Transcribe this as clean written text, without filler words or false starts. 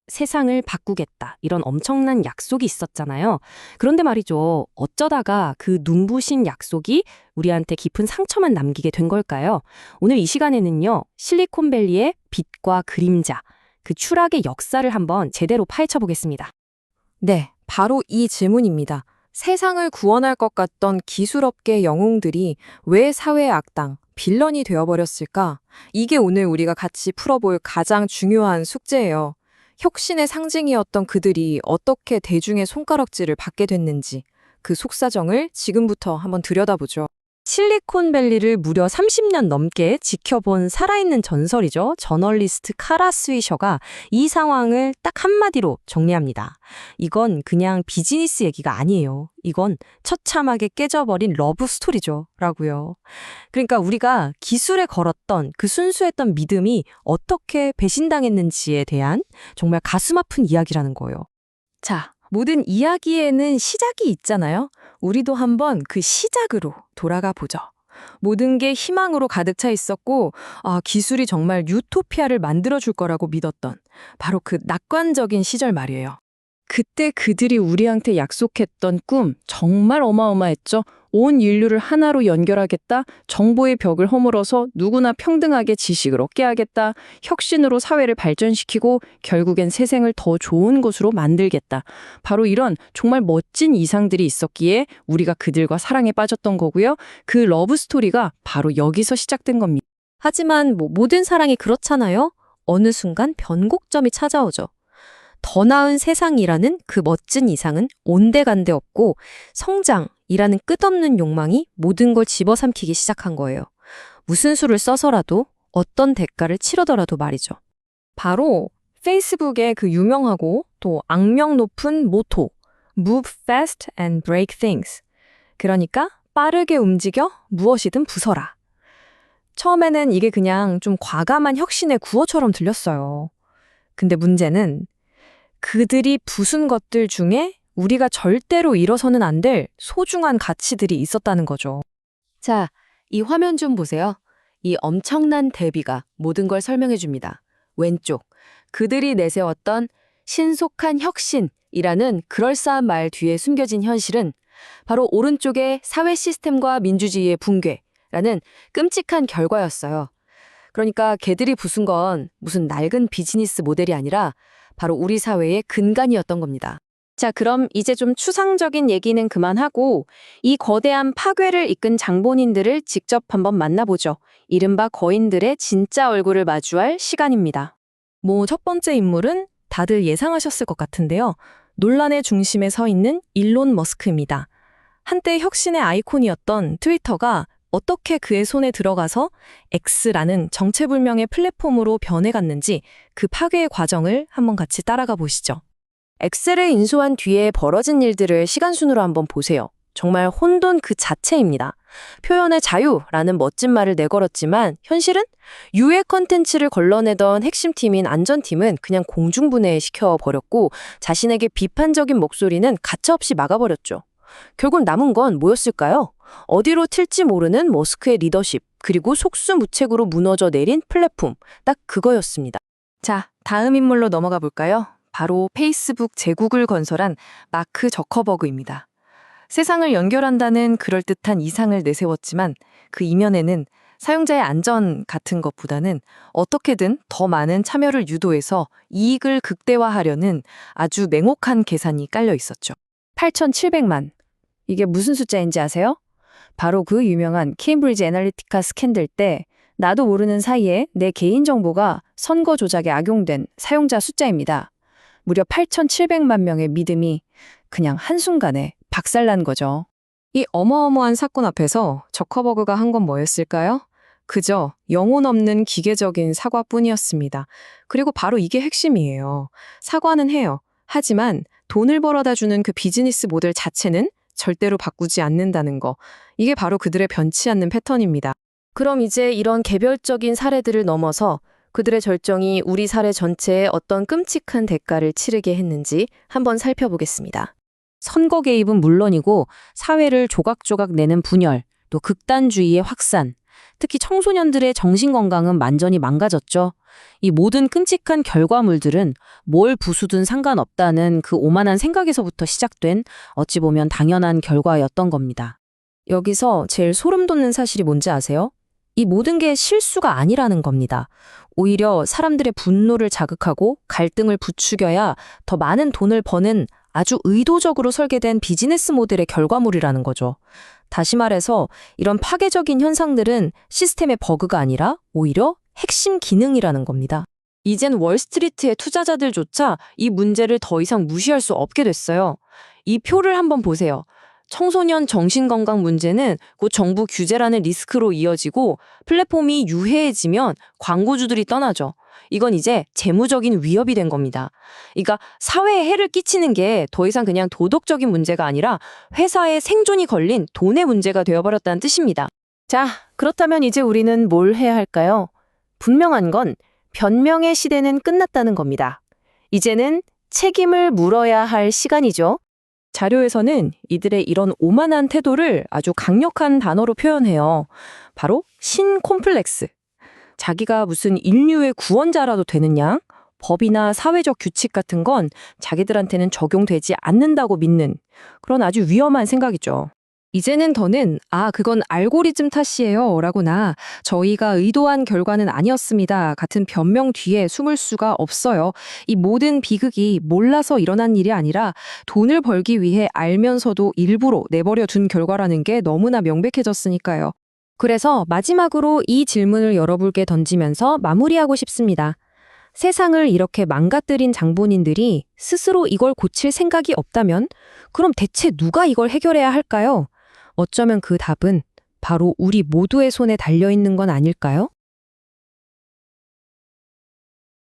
세상을 바꾸겠다. 이런 엄청난 약속이 있었잖아요. 그런데 말이죠. 어쩌다가 그 눈부신 약속이 우리한테 깊은 상처만 남기게 된 걸까요? 오늘 이 시간에는요. 실리콘밸리의 빛과 그림자, 그 추락의 역사를 한번 제대로 파헤쳐 보겠습니다. 네, 바로 이 질문입니다. 세상을 구원할 것 같던 기술업계 영웅들이 왜 사회의 악당, 빌런이 되어버렸을까? 이게 오늘 우리가 같이 풀어볼 가장 중요한 숙제예요. 혁신의 상징이었던 그들이 어떻게 대중의 손가락질을 받게 됐는지 그 속사정을 지금부터 한번 들여다보죠. 실리콘밸리를 무려 30년 넘게 지켜본 살아있는 전설이죠. 저널리스트 카라 스위셔가 이 상황을 딱 한마디로 정리합니다. 이건 그냥 비즈니스 얘기가 아니에요. 이건 처참하게 깨져버린 러브 스토리죠. 라고요. 그러니까 우리가 기술에 걸었던 그 순수했던 믿음이 어떻게 배신당했는지에 대한 정말 가슴 아픈 이야기라는 거예요. 자, 모든 이야기에는 시작이 있잖아요. 우리도 한번 그 시작으로 돌아가 보죠. 모든 게 희망으로 가득 차 있었고, 기술이 정말 유토피아를 만들어줄 거라고 믿었던 바로 그 낙관적인 시절 말이에요. 그때 그들이 우리한테 약속했던 꿈 정말 어마어마했죠. 온 인류를 하나로 연결하겠다. 정보의 벽을 허물어서 누구나 평등하게 지식을 얻게 하겠다. 혁신으로 사회를 발전시키고 결국엔 세상을 더 좋은 곳으로 만들겠다. 바로 이런 정말 멋진 이상들이 있었기에 우리가 그들과 사랑에 빠졌던 거고요. 그 러브 스토리가 바로 여기서 시작된 겁니다. 하지만 모든 사랑이 그렇잖아요. 어느 순간 변곡점이 찾아오죠. 더 나은 세상이라는 그 멋진 이상은 온데간데 없고 성장이라는 끝없는 욕망이 모든 걸 집어삼키기 시작한 거예요. 무슨 수를 써서라도 어떤 대가를 치르더라도 말이죠. 바로 페이스북의 그 유명하고 또 악명 높은 모토 Move fast and break things. 그러니까 빠르게 움직여 무엇이든 부숴라. 처음에는 이게 그냥 좀 과감한 혁신의 구호처럼 들렸어요. 근데 문제는 그들이 부순 것들 중에 우리가 절대로 잃어서는 안 될 소중한 가치들이 있었다는 거죠. 자, 이 화면 좀 보세요. 이 엄청난 대비가 모든 걸 설명해 줍니다. 왼쪽, 그들이 내세웠던 신속한 혁신이라는 그럴싸한 말 뒤에 숨겨진 현실은 바로 오른쪽의 사회 시스템과 민주주의의 붕괴라는 끔찍한 결과였어요. 그러니까 걔들이 부순 건 무슨 낡은 비즈니스 모델이 아니라 바로 우리 사회의 근간이었던 겁니다. 자, 그럼 이제 좀 추상적인 얘기는 그만하고 이 거대한 파괴를 이끈 장본인들을 직접 한번 만나보죠. 이른바 거인들의 진짜 얼굴을 마주할 시간입니다. 첫 번째 인물은 다들 예상하셨을 것 같은데요. 논란의 중심에 서 있는 일론 머스크입니다. 한때 혁신의 아이콘이었던 트위터가 어떻게 그의 손에 들어가서 X라는 정체불명의 플랫폼으로 변해갔는지 그 파괴의 과정을 한번 같이 따라가 보시죠. 엑셀을 인수한 뒤에 벌어진 일들을 시간순으로 한번 보세요. 정말 혼돈 그 자체입니다. 표현의 자유라는 멋진 말을 내걸었지만 현실은 유해 컨텐츠를 걸러내던 핵심팀인 안전팀은 그냥 공중분해시켜버렸고 자신에게 비판적인 목소리는 가차없이 막아버렸죠. 결국 남은 건 뭐였을까요? 어디로 튈지 모르는 머스크의 리더십, 그리고 속수무책으로 무너져 내린 플랫폼, 딱 그거였습니다. 자, 다음 인물로 넘어가 볼까요? 바로 페이스북 제국을 건설한 마크 저커버그입니다. 세상을 연결한다는 그럴듯한 이상을 내세웠지만 그 이면에는 사용자의 안전 같은 것보다는 어떻게든 더 많은 참여를 유도해서 이익을 극대화하려는 아주 냉혹한 계산이 깔려 있었죠. 8,700만. 이게 무슨 숫자인지 아세요? 바로 그 유명한 케임브리지 애널리티카 스캔들 때 나도 모르는 사이에 내 개인정보가 선거 조작에 악용된 사용자 숫자입니다. 무려 8,700만 명의 믿음이 그냥 한순간에 박살난 거죠. 이 어마어마한 사건 앞에서 저커버그가 한 건 뭐였을까요? 그저 영혼 없는 기계적인 사과뿐이었습니다. 그리고 바로 이게 핵심이에요. 사과는 해요. 하지만 돈을 벌어다 주는 그 비즈니스 모델 자체는 절대로 바꾸지 않는다는 거. 이게 바로 그들의 변치 않는 패턴입니다. 그럼 이제 이런 개별적인 사례들을 넘어서 그들의 절정이 우리 사회 전체에 어떤 끔찍한 대가를 치르게 했는지 한번 살펴보겠습니다. 선거 개입은 물론이고 사회를 조각조각 내는 분열, 또 극단주의의 확산, 특히 청소년들의 정신건강은 완전히 망가졌죠. 이 모든 끔찍한 결과물들은 뭘 부수든 상관없다는 그 오만한 생각에서부터 시작된 어찌 보면 당연한 결과였던 겁니다. 여기서 제일 소름 돋는 사실이 뭔지 아세요? 이 모든 게 실수가 아니라는 겁니다. 오히려 사람들의 분노를 자극하고 갈등을 부추겨야 더 많은 돈을 버는 아주 의도적으로 설계된 비즈니스 모델의 결과물이라는 거죠. 다시 말해서 이런 파괴적인 현상들은 시스템의 버그가 아니라 오히려 핵심 기능이라는 겁니다. 이젠 월스트리트의 투자자들조차 이 문제를 더 이상 무시할 수 없게 됐어요. 이 표를 한번 보세요. 청소년 정신건강 문제는 곧 정부 규제라는 리스크로 이어지고 플랫폼이 유해해지면 광고주들이 떠나죠. 이건 이제 재무적인 위협이 된 겁니다. 그러니까 사회에 해를 끼치는 게 더 이상 그냥 도덕적인 문제가 아니라 회사의 생존이 걸린 돈의 문제가 되어버렸다는 뜻입니다. 자, 그렇다면 이제 우리는 뭘 해야 할까요? 분명한 건 변명의 시대는 끝났다는 겁니다. 이제는 책임을 물어야 할 시간이죠. 자료에서는 이들의 이런 오만한 태도를 아주 강력한 단어로 표현해요. 바로 신콤플렉스. 자기가 무슨 인류의 구원자라도 되는 양, 법이나 사회적 규칙 같은 건 자기들한테는 적용되지 않는다고 믿는 그런 아주 위험한 생각이죠. 이제는 더는 그건 알고리즘 탓이에요 라거나 저희가 의도한 결과는 아니었습니다 같은 변명 뒤에 숨을 수가 없어요. 이 모든 비극이 몰라서 일어난 일이 아니라 돈을 벌기 위해 알면서도 일부러 내버려 둔 결과라는 게 너무나 명백해졌으니까요. 그래서 마지막으로 이 질문을 여러분께 던지면서 마무리하고 싶습니다. 세상을 이렇게 망가뜨린 장본인들이 스스로 이걸 고칠 생각이 없다면 그럼 대체 누가 이걸 해결해야 할까요? 어쩌면 그 답은 바로 우리 모두의 손에 달려있는 건 아닐까요?